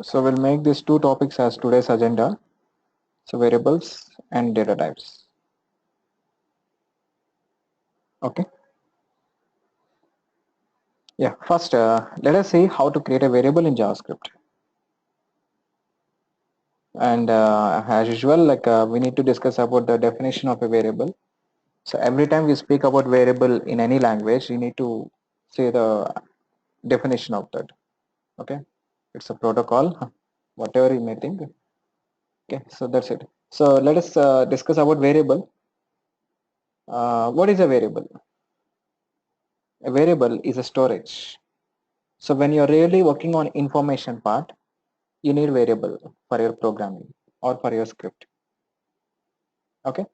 So we'll make these two topics as today's agenda. So variables and data types. Okay. Yeah. First, let us see how to create a variable in JavaScript. And as usual, we need to discuss about the definition of a variable. So every time we speak about variable in any language, you need to say the definition of that. Okay. It's a protocol, whatever you may think. Okay. So that's it. So let us discuss about variable. What is a variable? A variable is a storage. So when you're really working on information part, you need variable for your programming or for your script. Okay.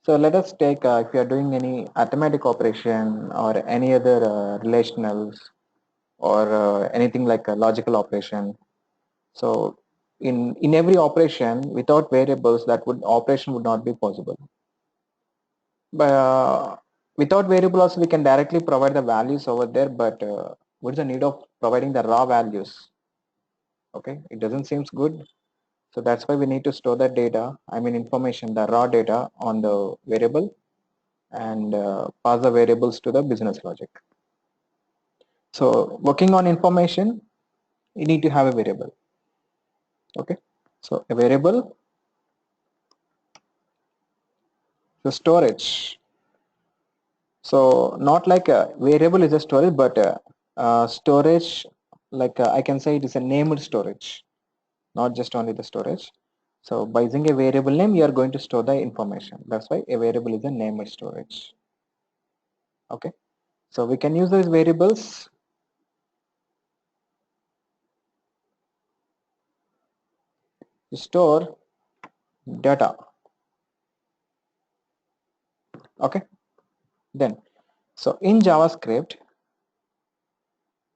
So let us take if you are doing any arithmetic operation or any other relationals or anything like a logical operation. So in every operation without variables that would operation would not be possible. But without variable also we can directly provide the values over there, but what's the need of providing the raw values? Okay, it doesn't seems good. So that's why we need to store that data, I mean information, the raw data on the variable and pass the variables to the business logic. So working on information, you need to have a variable. Okay, so a variable, the storage. So not like a variable is a storage, but storage, I can say it is a named storage, not just only the storage. So by using a variable name, you are going to store the information. That's why a variable is a named storage. Okay, so we can use those variables to store data. Okay, then so in JavaScript,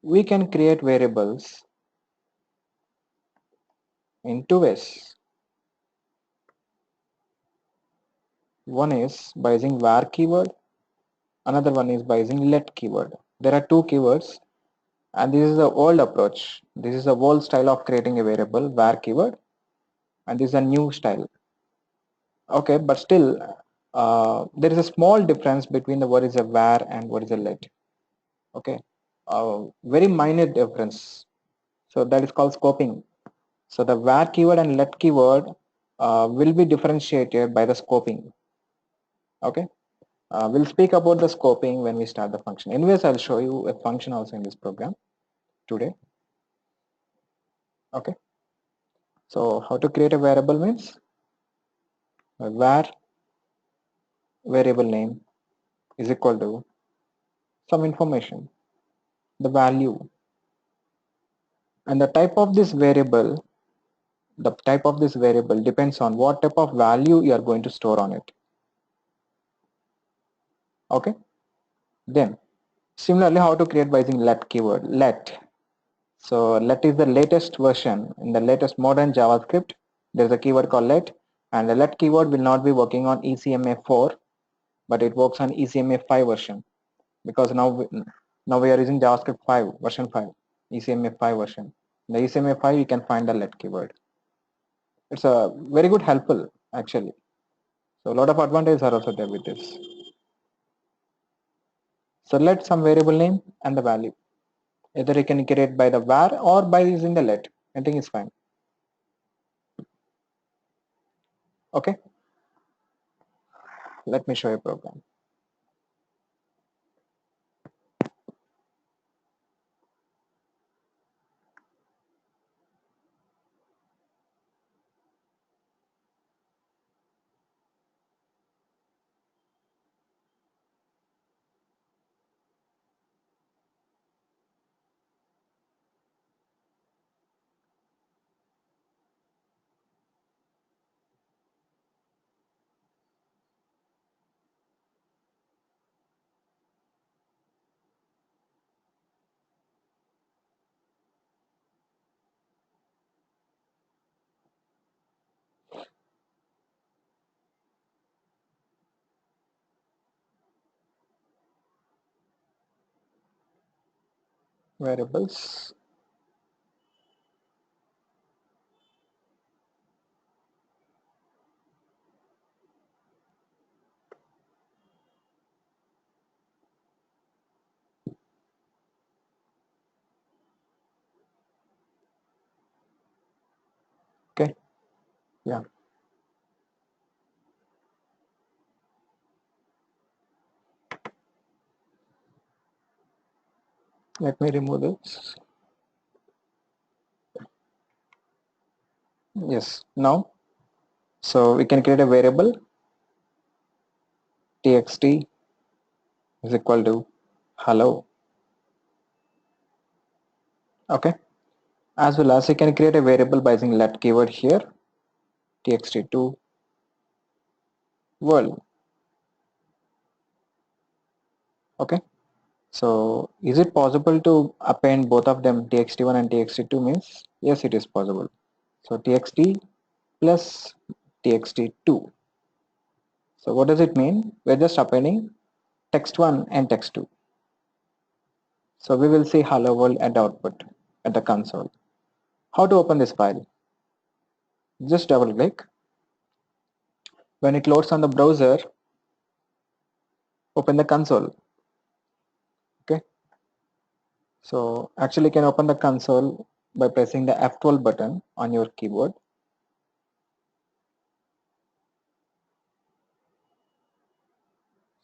we can create variables in two ways. One is by using var keyword, another one is by using let keyword. There are two keywords, and this is the old approach. This is the old style of creating a variable, var keyword, and this is a new style. Okay, but still there is a small difference between the what is a var and what is a let. Okay, very minor difference. So that is called scoping. So the var keyword and let keyword will be differentiated by the scoping. Okay, we'll speak about the scoping when we start the function. Anyways, I'll show you a function also in this program today. Okay, so how to create a variable means a var variable name is equal to some information, the value, and the type of this variable. The type of this variable depends on what type of value you are going to store on it. Okay, then similarly, how to create by using let keyword. Let. So let is the latest version in the latest modern JavaScript. There's a keyword called let, and the let keyword will not be working on ECMA 4, but it works on ECMA 5 version, because now we are using JavaScript 5 version 5, ECMA 5 version. In the ECMA 5 you can find the let keyword. It's a very good helpful actually. So a lot of advantages are also there with this. So let some variable name and the value. Either you can create by the var or by using the let. I think it's fine. Okay, let me show you a program. Variables. Yeah. Let me remove this. Yes. Now, so we can create a variable txt is equal to hello. Okay. As well as you can create a variable by using let keyword here, txt2 world. Okay. So is it possible to append both of them, txt1 and txt2 means? Yes, it is possible. So txt plus txt2. So what does it mean? We're just appending text1 and text2. So we will see hello world at output at the console. How to open this file? Just double click. When it loads on the browser, open the console. Okay. So actually you can open the console by pressing the F12 button on your keyboard.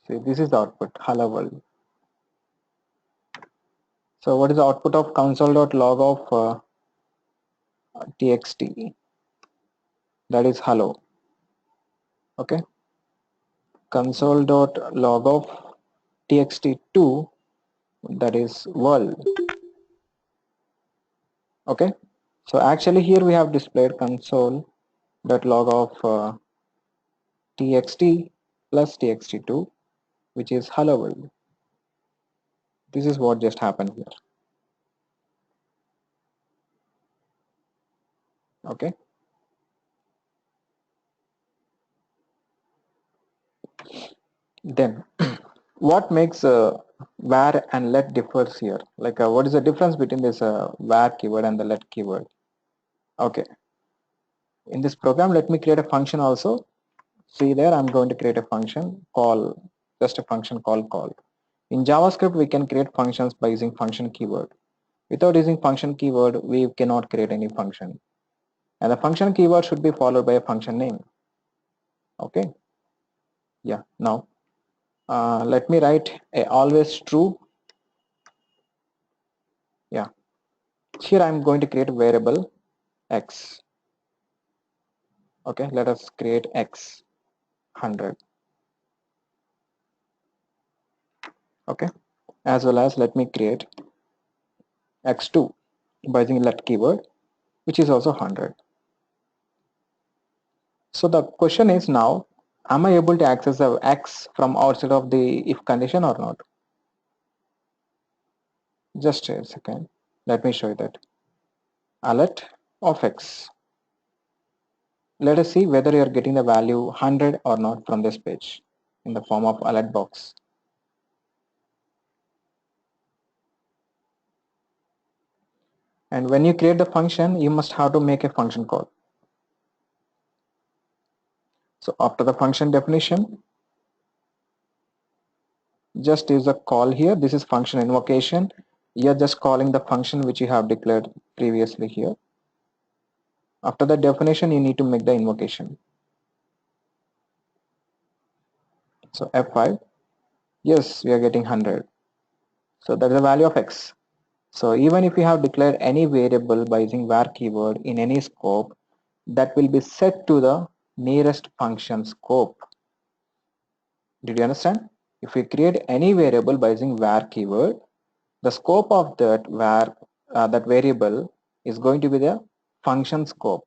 See, this is the output, hello world. So what is the output of console.log of txt? That is hello. Okay. Console.log of txt2, that is world. Okay. So actually here we have displayed console.log of txt plus txt2, which is hello world. This is what just happened here. Okay. Then what makes var and let differs here? Like what is the difference between this var keyword and the let keyword? Okay. In this program, let me create a function also. See there, I'm going to create a function call, just a function call. In JavaScript, we can create functions by using function keyword. Without using function keyword, we cannot create any function. And the function keyword should be followed by a function name. Okay. Yeah. Now, let me write a always true. Yeah. Here I'm going to create a variable x. Okay. Let us create x 100. Okay. As well as let me create x2 by using let keyword, which is also 100. So the question is now, am I able to access the x from outside of the if condition or not? Just a second. Let me show you that. Alert of x. Let us see whether you are getting the value 100 or not from this page in the form of alert box. And when you create the function, you must have to make a function call. So after the function definition, just use a call here. This is function invocation. You're just calling the function which you have declared previously here. After the definition, you need to make the invocation. So F5, yes, we are getting 100. So that is the value of x. So even if you have declared any variable by using var keyword in any scope, that will be set to the nearest function scope. Did you understand? If we create any variable by using var keyword, the scope of that that variable is going to be the function scope.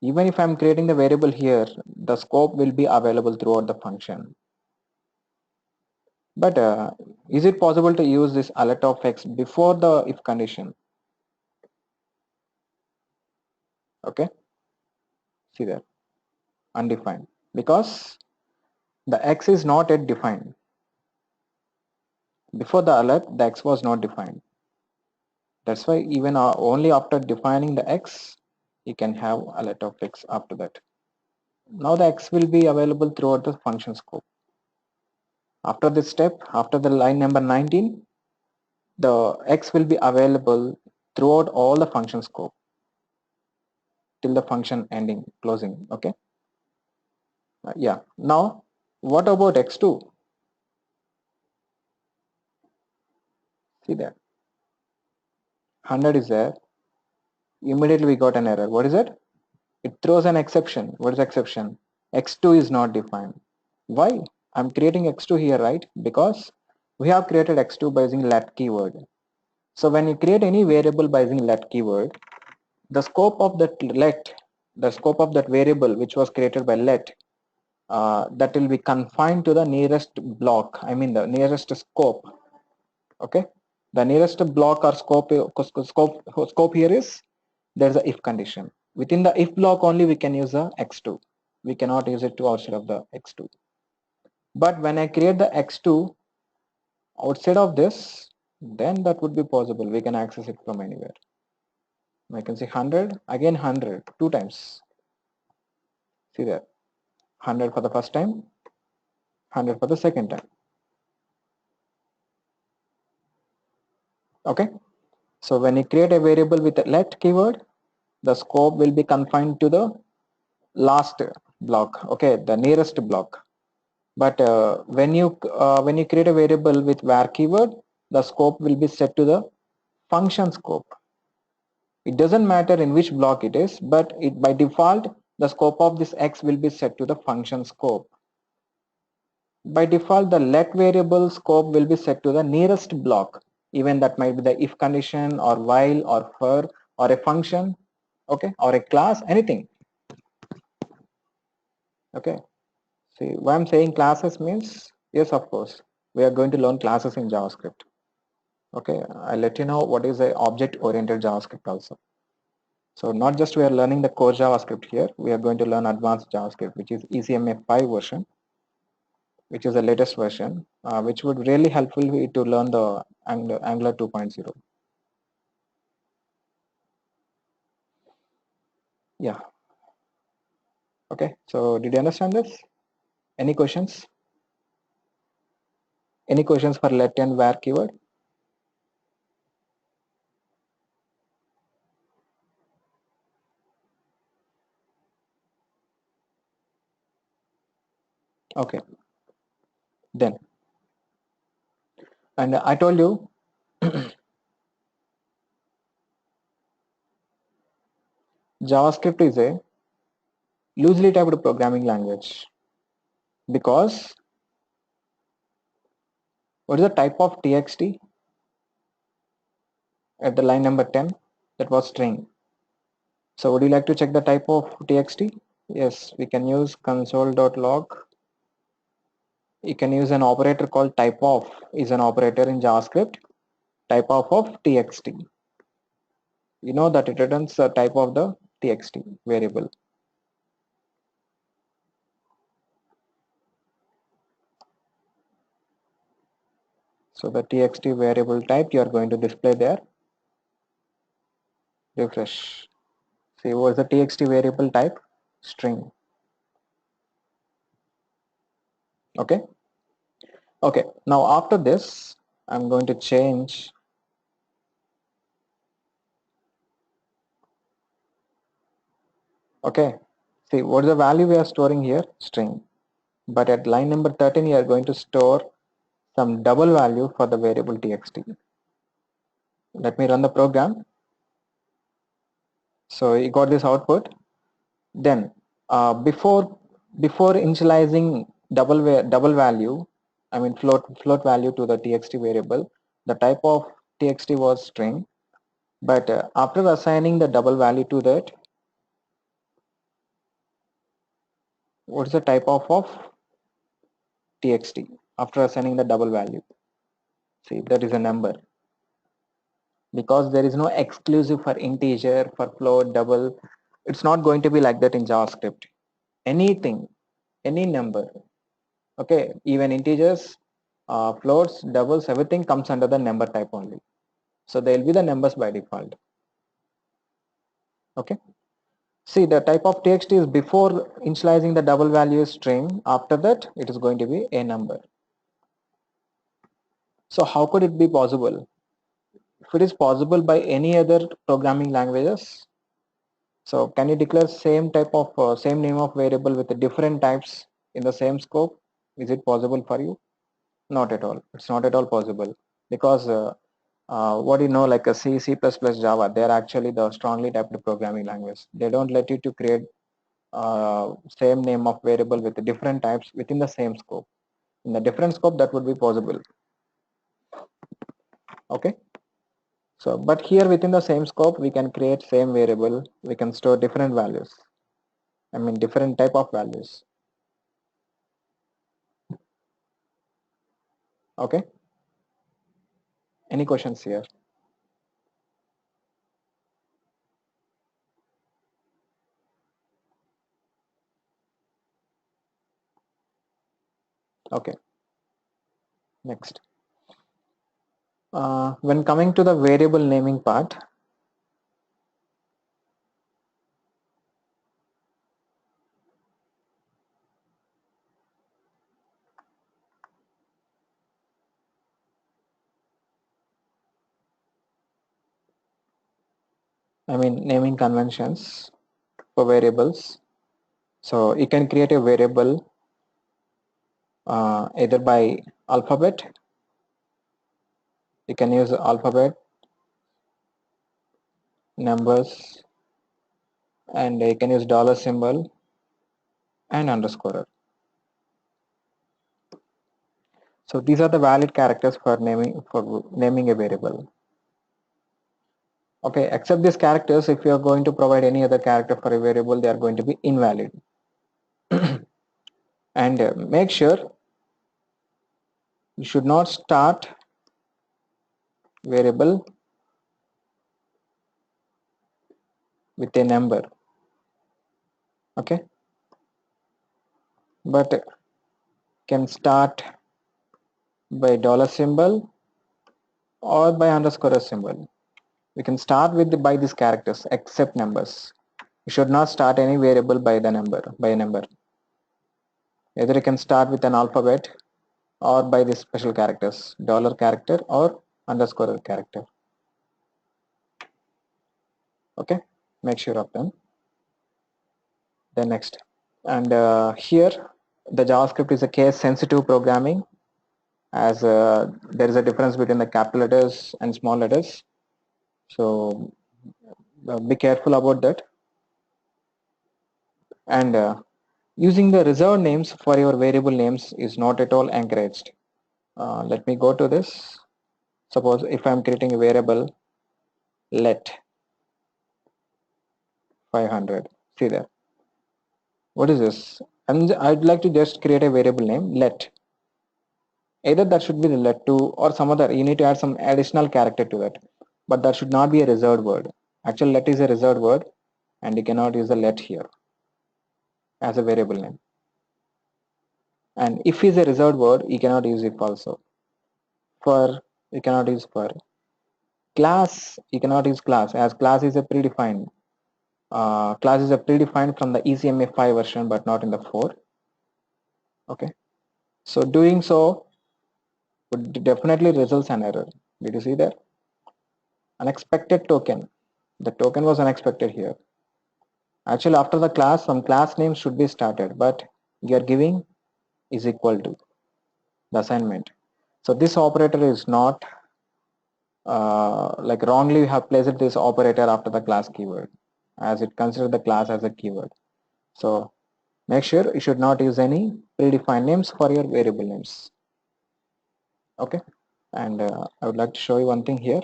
Even if I'm creating the variable here, the scope will be available throughout the function. But is it possible to use this alert of x before the if condition? Okay, see there, undefined, because the x is not yet defined. Before the alert, the x was not defined. That's why even only after defining the x, you can have alert of x after that. Now the x will be available throughout the function scope. After this step, after the line number 19, the x will be available throughout all the function scope. till the function ending closing. Okay. Yeah. Now what about x2? See that 100 is there. Immediately we got an error. What is it? It throws an exception. What is exception? X2 is not defined. Why? I'm creating X2 here, right? Because we have created X2 by using let keyword. So when you create any variable by using let keyword, the scope of that the scope of that variable which was created by let, that will be confined to the nearest block. I mean the nearest scope. Okay. The nearest block or scope here is there's a if condition. Within the if block only we can use the x2. We cannot use it to outside of the x2. But when I create the x2 outside of this, then that would be possible. We can access it from anywhere. I can say 100, again 100, two times. See there, 100 for the first time, 100 for the second time. Okay. So when you create a variable with a let keyword, the scope will be confined to the last block. Okay, the nearest block. But when you create a variable with var keyword, the scope will be set to the function scope. It doesn't matter in which block it is, but it by default the scope of this x will be set to the function scope. By default the let variable scope will be set to the nearest block, even that might be the if condition or while or for or a function, okay, or a class, anything. Okay. See, why I'm saying classes means, yes, of course, we are going to learn classes in JavaScript. Okay, I'll let you know what is a object-oriented JavaScript also. So not just we are learning the core JavaScript here, we are going to learn advanced JavaScript, which is ECMA 5 version, which is the latest version, which would really helpful you to learn the Angular 2.0. Yeah. Okay, so did you understand this? Any questions? Any questions for let and var keyword? Okay, then. And I told you JavaScript is a loosely typed programming language because what is the type of txt at the line number 10? That was string. So would you like to check the type of txt? Yes, we can use console.log. You can use an operator called type of, is an operator in JavaScript, type of txt. You know that it returns the type of the txt variable. So the txt variable type you are going to display there. Refresh. See, what is the txt variable type? String. Okay. Okay. Now after this, I'm going to change. Okay. See, what is the value we are storing here? String. But at line number 13, you are going to store some double value for the variable txt. Let me run the program. So you got this output. Then before initializing double value, I mean float value to the txt variable, the type of txt was string. But after assigning the double value to that, what is the type of txt after assigning the double value? See, that is a number, because there is no exclusive for integer, for float, double. It's not going to be like that in JavaScript. Anything, any number, okay, even integers, floats, doubles, everything comes under the number type only. So they will be the numbers by default. Okay. See, the type of text is before initializing the double value string. After that, it is going to be a number. So how could it be possible? If it is possible by any other programming languages, So can you declare same type of same name of variable with the different types in the same scope? Is it possible for you? Not at all. It's not at all possible because what you know, like a C, C++, Java, they're actually the strongly typed programming language. They don't let you to create same name of variable with the different types within the same scope. In the different scope, that would be possible. Okay. So, but here within the same scope, we can create same variable. We can store different values. I mean, different type of values. Okay. Any questions here? Okay. Next. When coming to the variable naming part, I mean, naming conventions for variables. So you can create a variable either by alphabet. You can use alphabet, numbers, and you can use dollar symbol and underscore. So these are the valid characters for naming a variable. Okay, except these characters, if you are going to provide any other character for a variable, they are going to be invalid. And make sure you should not start variable with a number. Okay, but can start by dollar symbol or by underscore symbol. We can start with by these characters except numbers. You should not start any variable by the number by a number. Either you can start with an alphabet or by these special characters, dollar character or underscore character. Okay, make sure of them. Then next, and here the JavaScript is a case sensitive programming, as there is a difference between the capital letters and small letters. So be careful about that. And using the reserved names for your variable names is not at all encouraged. Let me go to this. Suppose if I'm creating a variable let 500, see there. What is this? And I'd like to just create a variable name let. Either that should be the let2 or some other. You need to add some additional character to it, but that should not be a reserved word. Actually, let is a reserved word, and you cannot use the let here as a variable name. And if is a reserved word, you cannot use if also. For you cannot use for. Class, you cannot use class, as class is a predefined. Class is a predefined from the ECMA 5 version, but not in the 4. Okay, so doing so would definitely results an error. Did you see that? Unexpected token. The token was unexpected here. Actually, after the class, some class names should be started, but you are giving is equal to the assignment. So this operator is not like wrongly we have placed this operator after the class keyword, as it considers the class as a keyword. So make sure you should not use any predefined names for your variable names. Okay, and I would like to show you one thing here.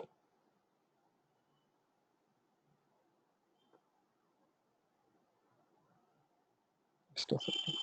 Just a second.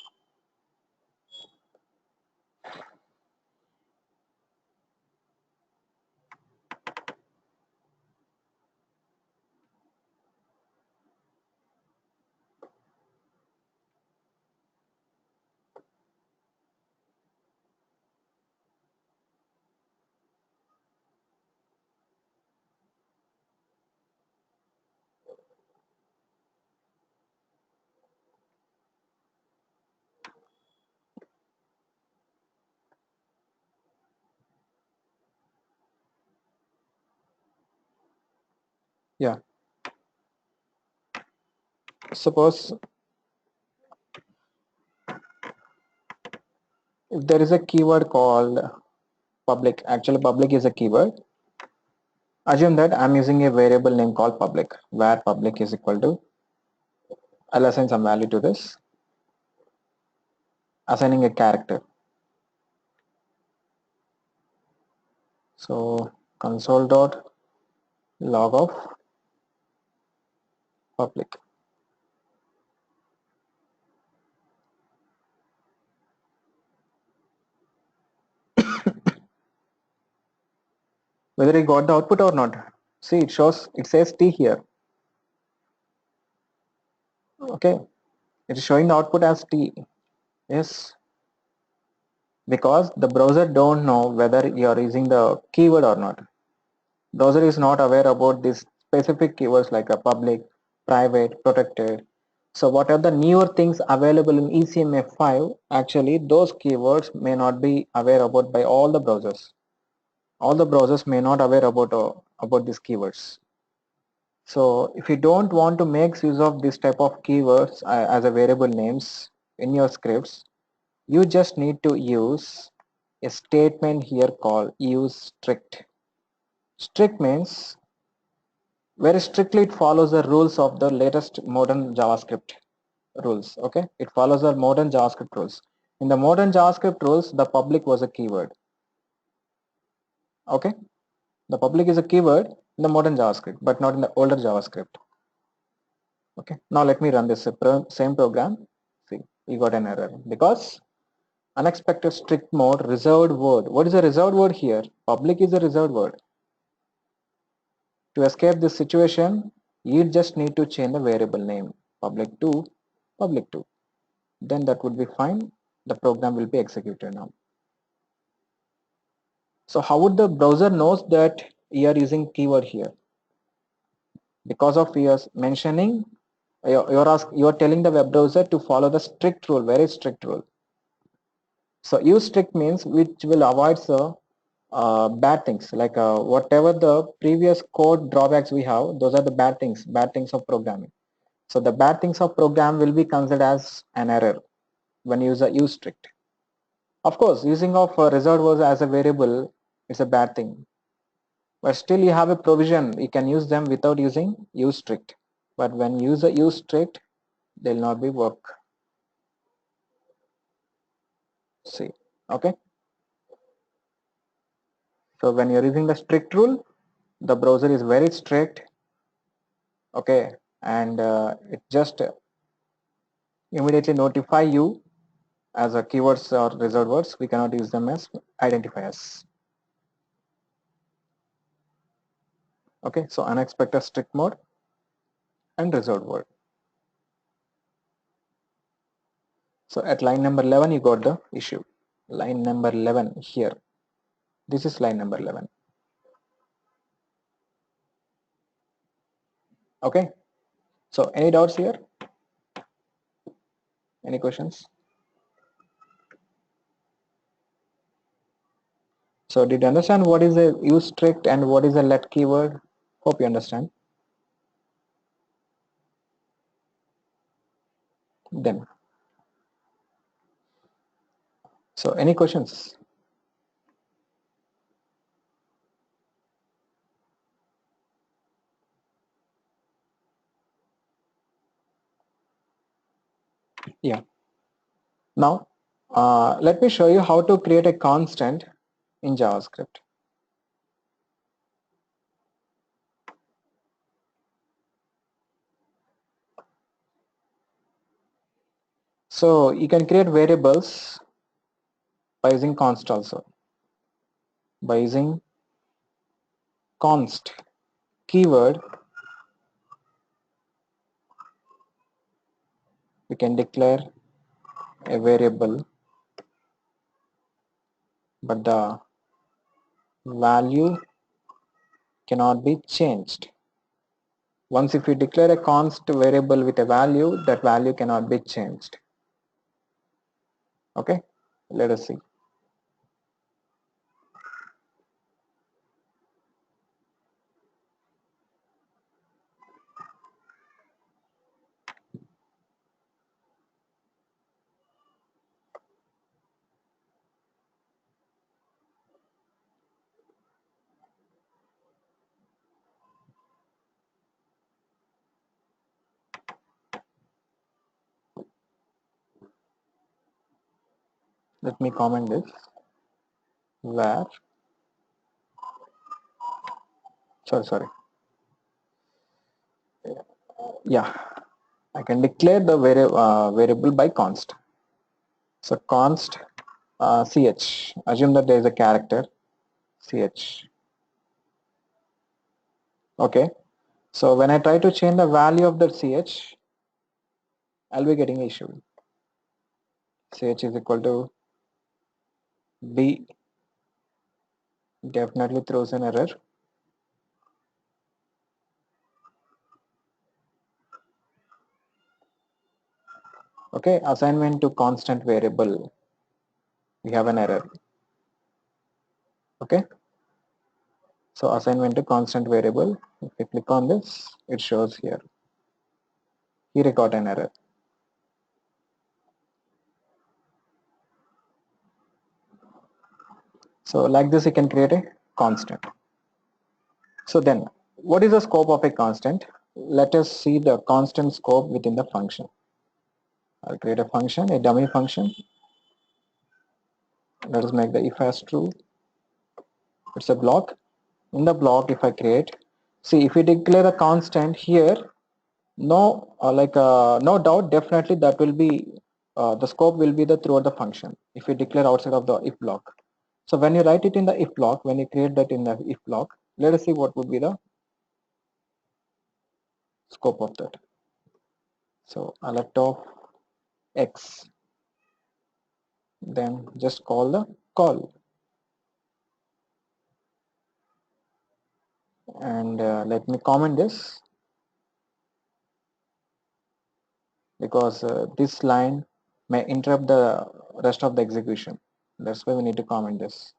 Yeah, Suppose if there is a keyword called public, actually public is a keyword. Assume that I'm using a variable name called public, where public is equal to, I'll assign some value to this, assigning a character. So console dot log of public. Whether it got the output or not. See, it shows, it says T here. Okay, it is showing the output as T. Yes, because the browser don't know whether you are using the keyword or not. Browser is not aware about these specific keywords like a public, private, protected. So what are the newer things available in ECMA5? Actually, those keywords may not be aware about by all the browsers. All the browsers may not aware about these keywords. So if you don't want to make use of this type of keywords as a variable names in your scripts, you just need to use a statement here called use strict. Strict means very strictly it follows the rules of the latest modern JavaScript rules. Okay, it follows the modern JavaScript rules. In the modern JavaScript rules, the public was a keyword. Okay, the public is a keyword in the modern JavaScript, but not in the older JavaScript. Okay, now let me run this same program. See, we got an error because unexpected strict mode reserved word. What is a reserved word here? Public is a reserved word. To escape this situation, you just need to change the variable name public to public 2. Then that would be fine. The program will be executed now. So how would the browser knows that you are using keyword here? Because of your mentioning, you're telling the web browser to follow the strict rule, very strict rule. So use strict means which will avoid the bad things, like whatever the previous code drawbacks we have, those are the bad things of programming. So the bad things of program will be considered as an error when you use strict. Of course, using of reserved was as a variable is a bad thing, but still you have a provision. You can use them without using use strict. But when user use strict, they'll not be work. See, okay. So when you're using the strict rule, the browser is very strict. Okay, and it just immediately notify you as a keywords or reserved words. We cannot use them as identifiers. Okay, so unexpected strict mode and reserved word. So at line number 11, you got the issue. Line number 11 here. This is line number 11. Okay. So any doubts here? Any questions? So did you understand what is a use strict and what is a let keyword? Hope you understand. Then. So any questions? Yeah. Now, let me show you how to create a constant in JavaScript. So you can create variables by using const also. By using const keyword, we can declare a variable, but the value cannot be changed. Once if you declare a const variable with a value, that value cannot be changed. Okay, let us see. Let me comment this var, sorry, yeah, I can declare the variable by const. So const ch, assume that there is a character ch. Okay, so when I try to change the value of the ch, I'll be getting issue. Ch is equal to b, definitely throws an error. Okay, assignment to constant variable, we have an error. Okay, so assignment to constant variable, if you click on this, it shows here. Here I got an error. So like this, you can create a constant. So then, what is the scope of a constant? Let us see the constant scope within the function. I'll create a function, a dummy function. Let us make the if as true. It's a block. In the block, if I create, see if we declare a constant here, no doubt, definitely that will be the scope will be the throughout the function. If we declare outside of the if block, so when you write it in the if block, when you create that in the if block, let us see what would be the scope of that. So I'll let of x, then just call the call, and let me comment this, because this line may interrupt the rest of the execution. That's why we need to comment this.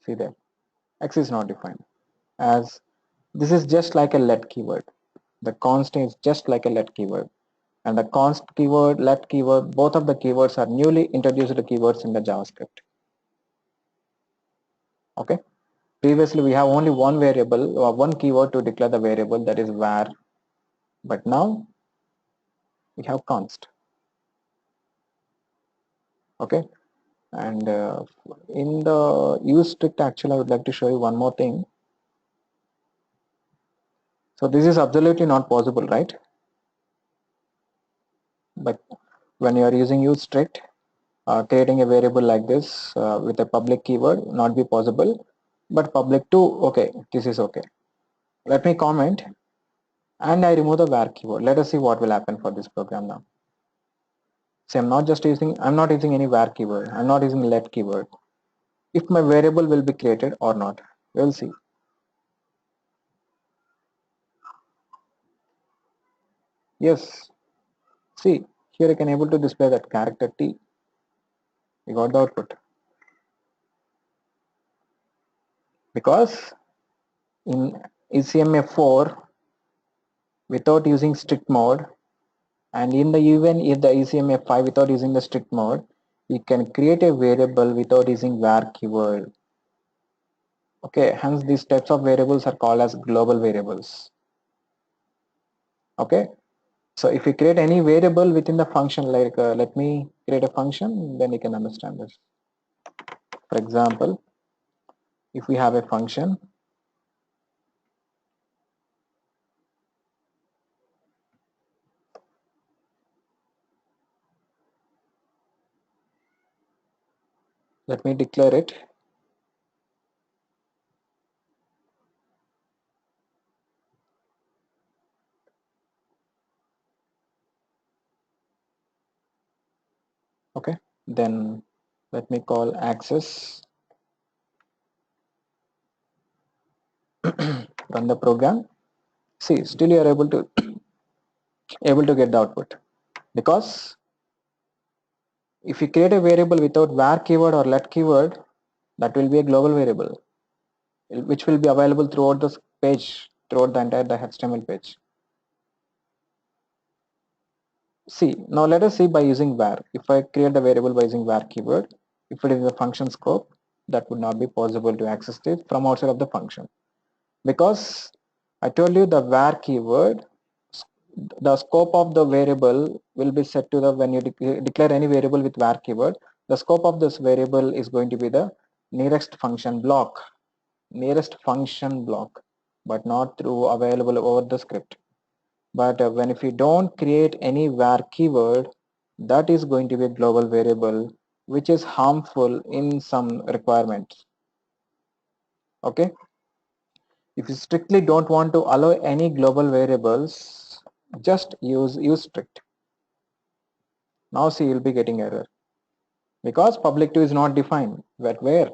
See there, x is not defined, as this is just like a let keyword. The const is just like a let keyword, and the const keyword, let keyword, both of the keywords are newly introduced keywords in the JavaScript. Okay, previously we have only one variable or one keyword to declare the variable, that is var, but now we have const. Okay, and in the use strict, actually I would like to show you one more thing. So this is absolutely not possible, right? But when you are using use strict, creating a variable like this with a public keyword not be possible, but public to, okay, this is okay. Let me comment, and I remove the var keyword. Let us see what will happen for this program now. So I'm not using any var keyword, I'm not using let keyword. If my variable will be created or not, we'll see. Yes, see here I can able to display that character T. We got the output, because in ECMA4, without using strict mode, and in the even if the ECMA5 without using the strict mode, you can create a variable without using var keyword. Okay, hence these types of variables are called as global variables. Okay, so if you create any variable within the function, like let me create a function, then you can understand this. For example, if we have a function, let me declare it. Okay, then let me call access, run the program. See, still you are able to get the output, because if you create a variable without var keyword or let keyword, that will be a global variable which will be available throughout this page, throughout the entire HTML page. See, now let us see by using var. If I create the variable by using var keyword, if it is a function scope, that would not be possible to access it from outside of the function, because I told you the var keyword the scope of the variable will be set to the, when you declare any variable with var keyword, the scope of this variable is going to be the nearest function block, but not through available over the script. But when if you don't create any var keyword, that is going to be a global variable, which is harmful in some requirements. Okay, if you strictly don't want to allow any global variables, just use strict. Now see, you'll be getting error because public 2 is not defined. But where?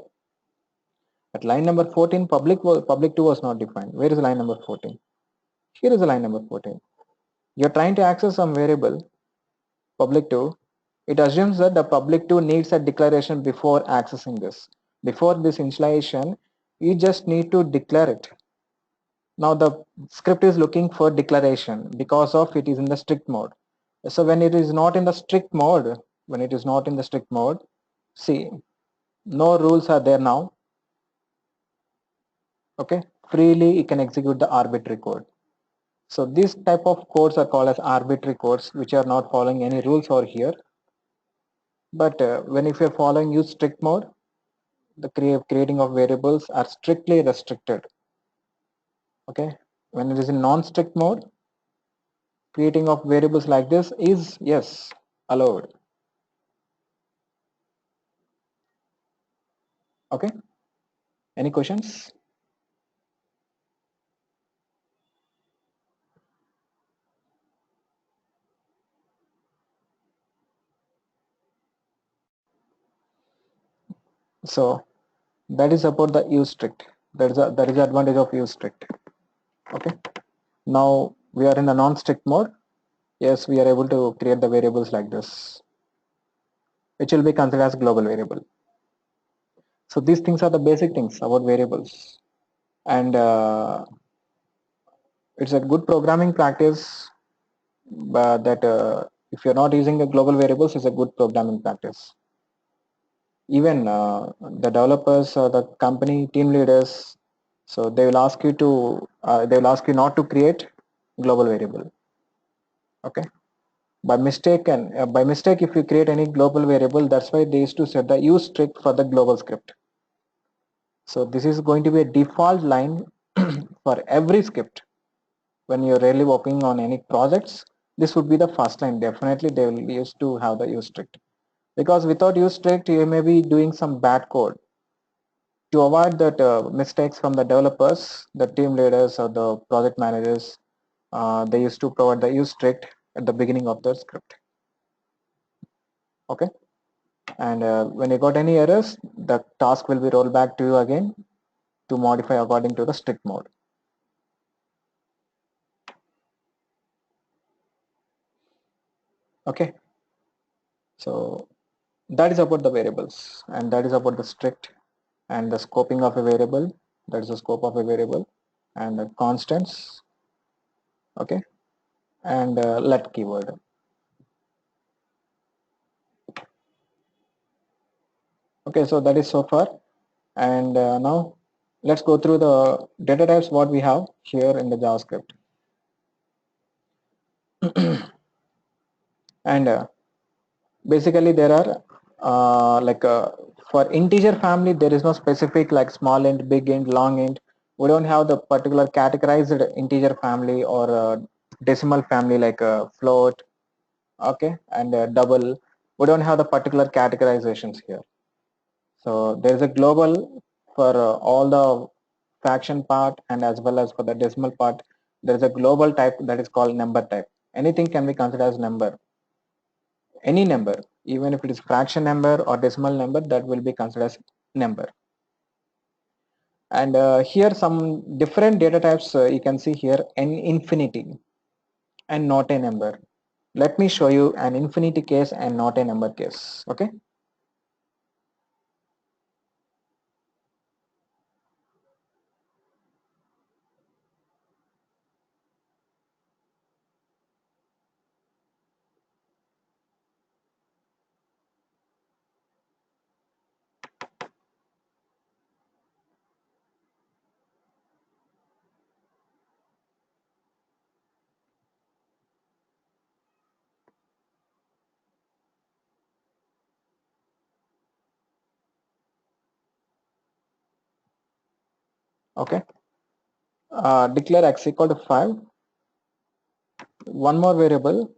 At line number 14, public 2 was not defined. Where is line number 14? Here is the line number 14. You're trying to access some variable, public 2. It assumes that the public 2 needs a declaration before accessing this. Before this initialization, you just need to declare it. Now the script is looking for declaration because of it is in the strict mode. So when it is not in the strict mode, see, no rules are there now. Okay, freely you can execute the arbitrary code. So these type of codes are called as arbitrary codes, which are not following any rules over here. But when if you're following use strict mode, the creating of variables are strictly restricted. Okay, when it is in non-strict mode, creating of variables like this is, yes, allowed. Okay, any questions? So that is about the use strict. That is the advantage of use strict. Okay, now we are in the non-strict mode. Yes, we are able to create the variables like this, which will be considered as global variable. So these things are the basic things about variables, and it's a good programming practice. But that if you're not using the global variables, it's a good programming practice. Even the developers or the company team leaders, so they will ask you to they will ask you not to create global variable. Okay, by mistake if you create any global variable, that's why they used to set the use strict for the global script. So this is going to be a default line for every script. When you're really working on any projects, this would be the first line. Definitely they will used to have the use strict, because without use strict you may be doing some bad code. To avoid that mistakes from the developers, the team leaders or the project managers, they used to provide the use strict at the beginning of the script. Okay, and when you got any errors, the task will be rolled back to you again to modify according to the strict mode. Okay, so that is about the variables, and that is about the strict and the scoping of a variable. That is the scope of a variable, and the constants. Okay, and let keyword. Okay, so that is so far, and now let's go through the data types what we have here in the JavaScript. And basically there are for integer family there is no specific like small int, big int, long int. We don't have the particular categorized integer family or decimal family like float. Okay, and double. We don't have the particular categorizations here. So there is a global for all the fraction part, and as well as for the decimal part there is a global type that is called number type. Anything can be considered as number. Any number, even if it is fraction number or decimal number, that will be considered as number. And here some different data types you can see here, an infinity and not a number. Let me show you an infinity case and not a number case. Okay, Okay, declare x equal to 5, one more variable,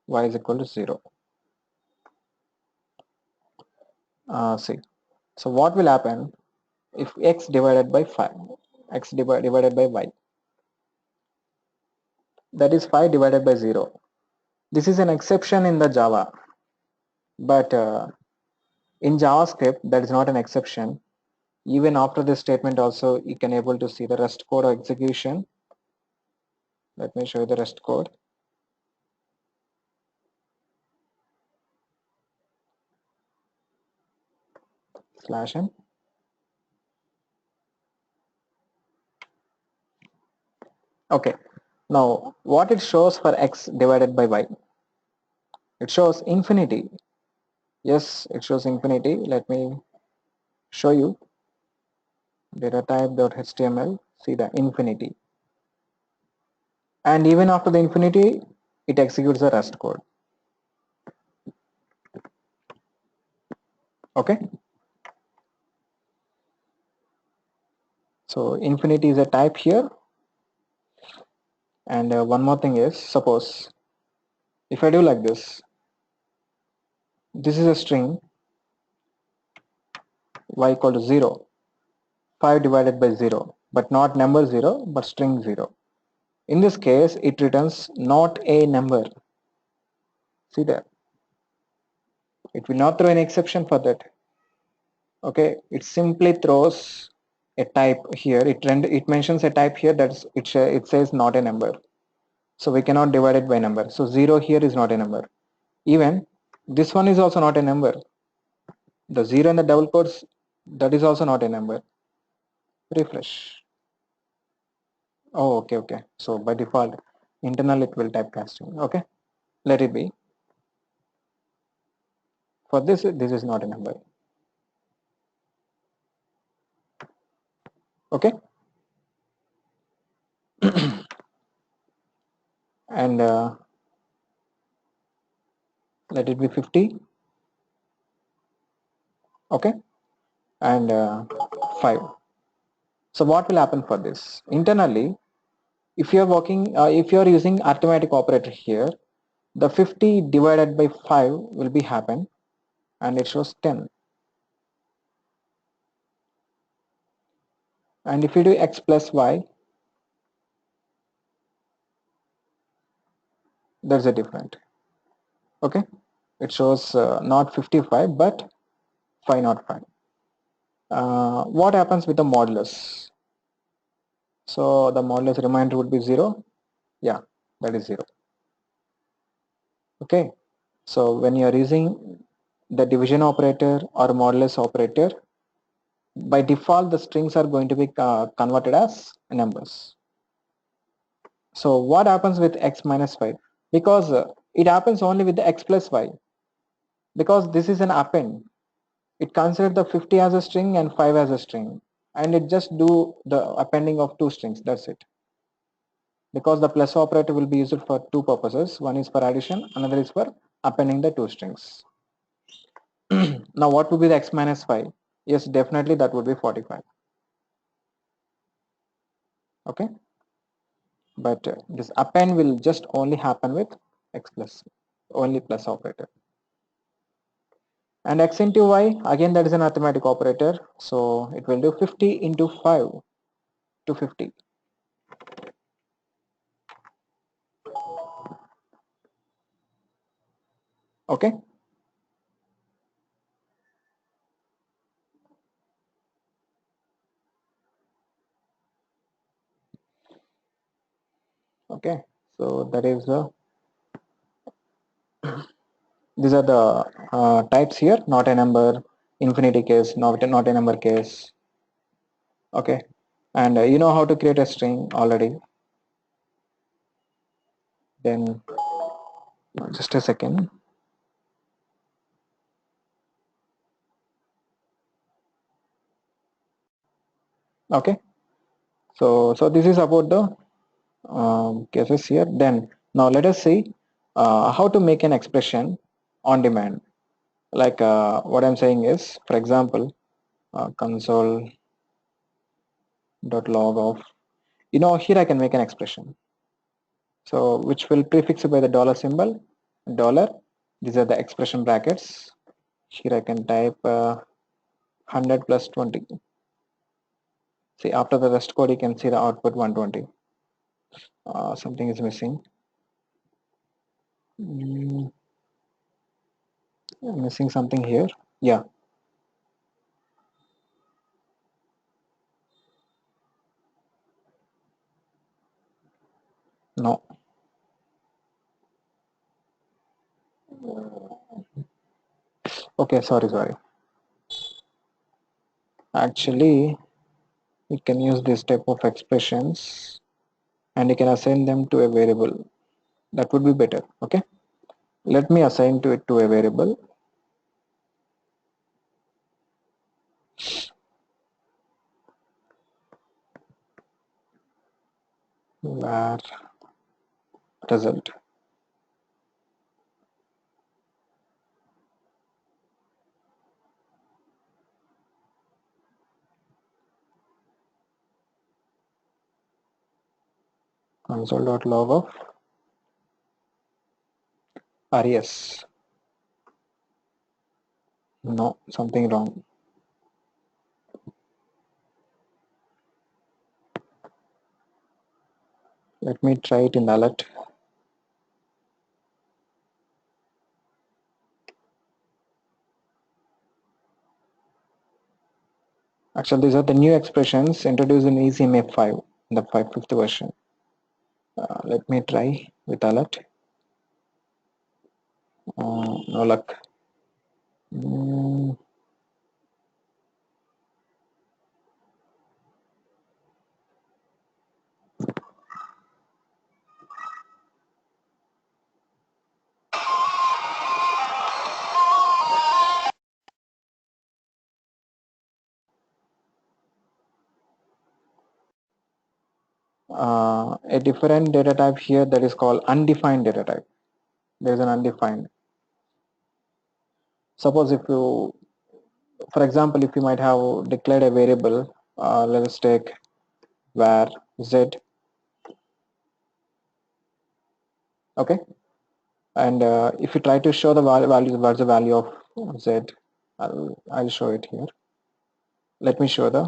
y is equal to 0. See, so what will happen if x divided by 5, x divided by y, that is 5 divided by 0. This is an exception in the Java, but in JavaScript that is not an exception. Even after this statement also you can able to see the rest code execution. Let me show you the rest code. /n. Okay, now what it shows for x divided by y, it shows infinity. Yes, it shows infinity. Let me show you. Data type.html, see the infinity, and even after the infinity it executes the rest code. Okay, so infinity is a type here. And one more thing is, suppose if I do like this, this is a string y equal to 0, 5 divided by 0, but not number 0 but string 0. In this case it returns not a number. See that, it will not throw an exception for that. Okay, it simply throws a type here. It mentions a type here, that's it says not a number, so we cannot divide it by number. So 0 here is not a number. Even this one is also not a number. The 0 in the double quotes, that is also not a number. Refresh. Oh, okay. So by default, internal it will typecasting. Okay, let it be. For this is not a number. Okay, and let it be 50. Okay, and 5. So what will happen for this? Internally, if you are working, if you are using arithmetic operator here, the 50 divided by 5 will be happen, and it shows 10. And if you do x plus y, there's a different. Okay, it shows not 55 but 505. What happens with the modulus? So the modulus remainder would be 0. Yeah, that is 0. Okay, so when you are using the division operator or modulus operator, by default the strings are going to be converted as numbers. So what happens with x minus 5? Because it happens only with the x plus y, because this is an append. It considers the 50 as a string and 5 as a string, and it just do the appending of 2 strings, that's it. Because the plus operator will be used for 2 purposes. One is for addition, another is for appending the 2 strings. Now what would be the x minus 5? Yes, definitely that would be 45. Okay, but this append will just only happen with x plus, only plus operator. And x into y, again that is an arithmetic operator, so it will do 50 into 5 to 50. Okay, okay, so that is these are the types here, not a number, infinity case, not a number case. Okay, and you know how to create a string already. Then just a second. Okay, so this is about the cases here. Then now let us see how to make an expression on demand. Like what I'm saying is, for example, console dot log of, here I can make an expression. So which will prefix by the dollar symbol, dollar. These are the expression brackets. Here I can type 100 plus 20. See, after the rest code, you can see the output 120. Something is missing. Mm, missing something here. Yeah. No. Okay. Sorry. Actually, you can use this type of expressions and you can assign them to a variable. That would be better. Okay. Let me assign to it to a variable. Var result. Console.log of res. No, something wrong. Let me try it in alert. Actually, these are the new expressions introduced in ECMA5, the fifth version. Let me try with alert. No luck. Mm, a different data type here that is called undefined data type. There is an undefined. Suppose if you, for example, if you might have declared a variable, let us take var z, okay, and if you try to show the value, what's the value of z, I'll show it here. Let me show the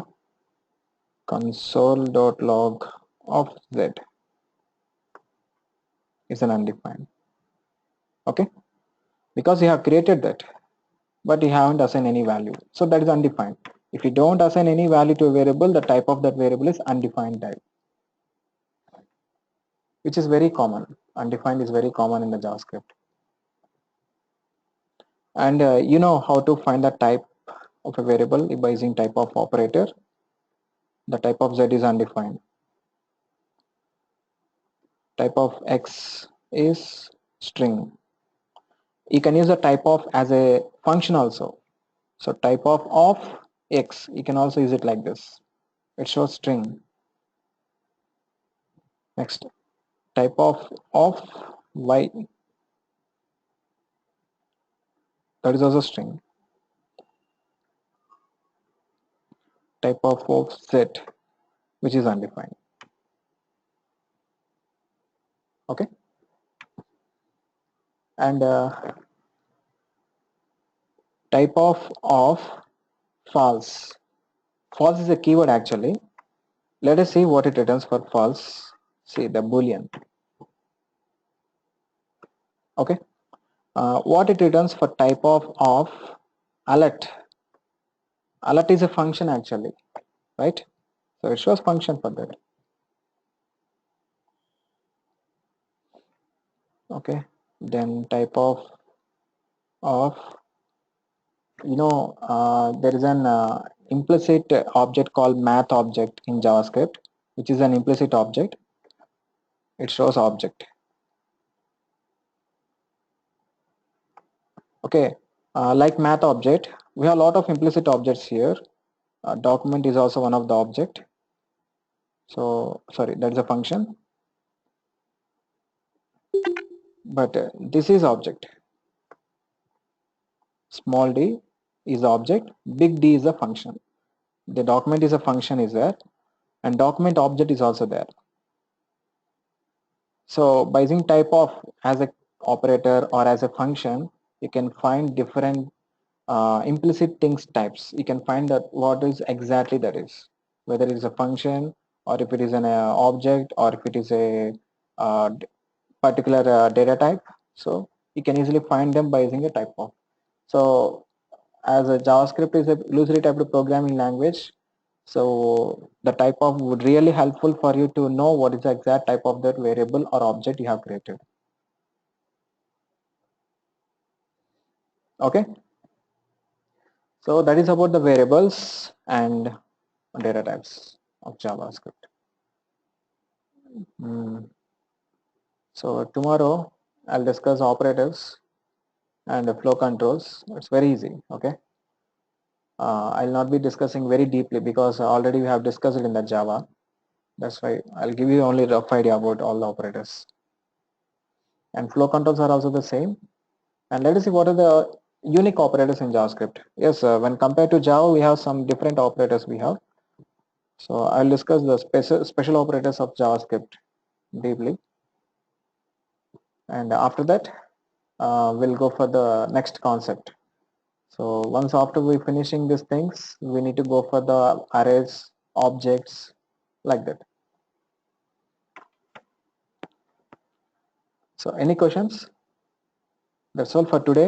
console.log of z is an undefined, okay, because you have created that but you haven't assigned any value, so that is undefined. If you don't assign any value to a variable, the type of that variable is undefined type, which is very common. Undefined is very common in the JavaScript. And you know how to find the type of a variable by using type of operator. The type of z is undefined. Type of x is string. You can use the type of as a function also. So type of x, you can also use it like this. It shows string. Next, type of y, that is also string. Type of z, which is undefined. Okay, and type of false. False is a keyword actually. Let us see what it returns for false. See the boolean. Okay, what it returns for type of alert. Alert is a function actually, right? So it shows function for that. Okay, then type of there is an implicit object called math object in JavaScript, which is an implicit object. It shows object. Okay, like math object, we have a lot of implicit objects here. Document is also one of the object. So sorry, that's a function, but this is object. Small d is the object, big D is the function. The document is a function is there, and document object is also there. So by using type of as a operator or as a function, you can find different implicit things types. You can find that what is exactly that is, whether it is a function or if it is an object or if it is a particular data type. So you can easily find them by using a type of. So as a JavaScript is a loosely typed programming language, so the type of would really helpful for you to know what is the exact type of that variable or object you have created. Okay, so that is about the variables and data types of JavaScript. Mm. So tomorrow I'll discuss operatives and the flow controls. It's very easy. Okay, I'll not be discussing very deeply because already we have discussed it in the Java. That's why I'll give you only rough idea about all the operators. And flow controls are also the same. And let us see what are the unique operators in JavaScript. Yes, when compared to Java, we have some different operators we have. So I'll discuss the special operators of JavaScript deeply. And after that, we'll go for the next concept. So once after we finishing these things, we need to go for the arrays, objects, like that. So any questions? That's all for today.